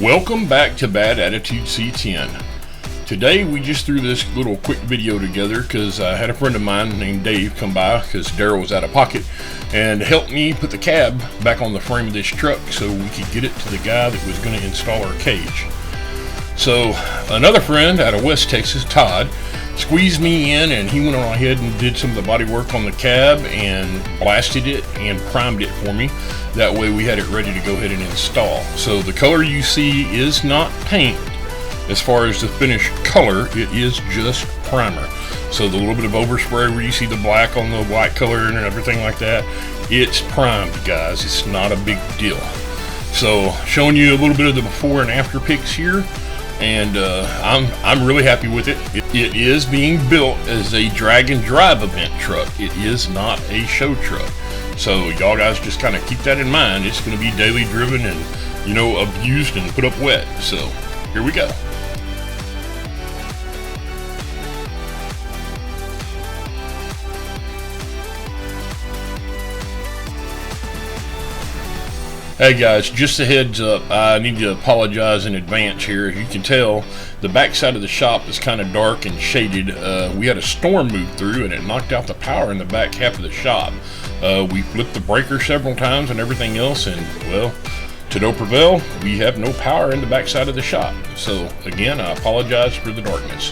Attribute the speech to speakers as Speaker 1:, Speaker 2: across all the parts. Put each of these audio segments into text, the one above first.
Speaker 1: Welcome back to Bad Attitude C-10. Today we just threw this little quick video together because I had a friend of mine named Dave come by because Daryl was out of pocket and helped me put the cab back on the frame of this truck so we could get it to the guy that was going to install our cage. So another friend out of West Texas, Todd, squeezed me in and he went on ahead and did some of the body work on the cab and blasted it and primed it for me. That way we had it ready to go ahead and install. So the color you see is not paint. As far as the finished color, it is just primer. So the little bit of overspray where you see the black on the white color and everything like that, it's primed, guys. It's not a big deal. So showing you a little bit of the before and after pics here, and I'm really happy with it. It is being built as a drag and drive event truck. It is not a show truck. So y'all guys just kind of keep that in mind. It's going to be daily driven and, you know, abused and put up wet. So here we go. Hey guys, just a heads up, I need to apologize in advance here. As you can tell, the back side of the shop is kind of dark and shaded. We had a storm move through and it knocked out the power in the back half of the shop. We flipped the breaker several times and everything else, and well, to no prevail, we have no power in the back side of the shop. So again, I apologize for the darkness.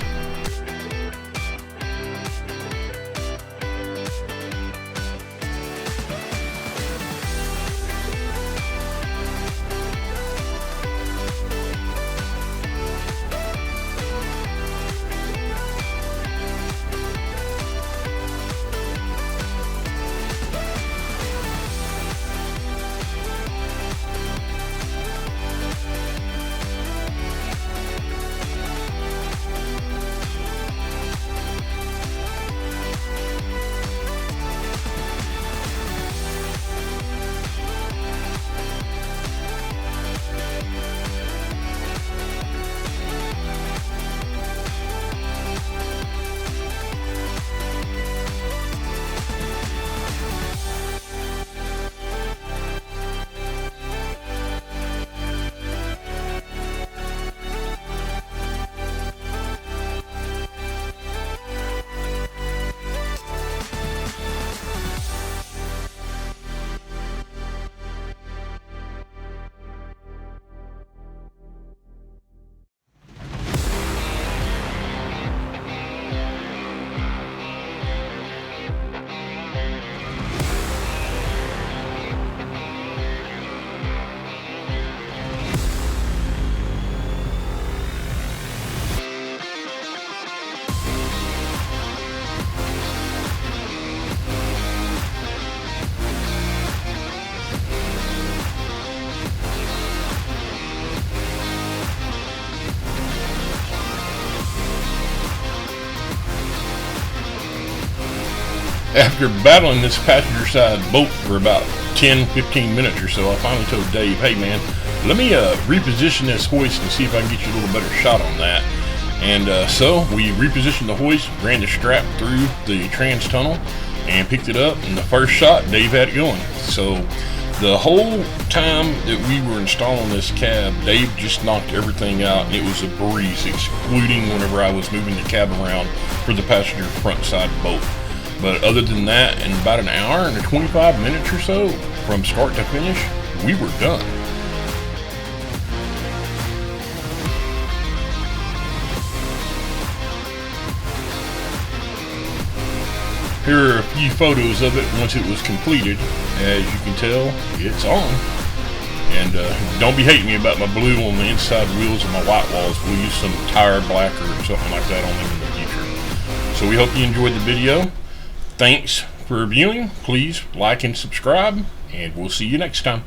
Speaker 1: After battling this passenger side bolt for about 10-15 minutes or so, I finally told Dave, hey man, let me reposition this hoist and see if I can get you a little better shot on that. And so we repositioned the hoist, ran the strap through the trans tunnel and picked it up, and the first shot Dave had it going. So the whole time that we were installing this cab, Dave just knocked everything out, and it was a breeze, excluding whenever I was moving the cab around for the passenger front side bolt. But other than that, in about an hour and 25 minutes or so, from start to finish, we were done. Here are a few photos of it once it was completed. As you can tell, it's on. And don't be hating me about my blue on the inside wheels and my white walls. We'll use some tire black or something like that on them in the future. So we hope you enjoyed the video. Thanks for viewing. Please like and subscribe, and we'll see you next time.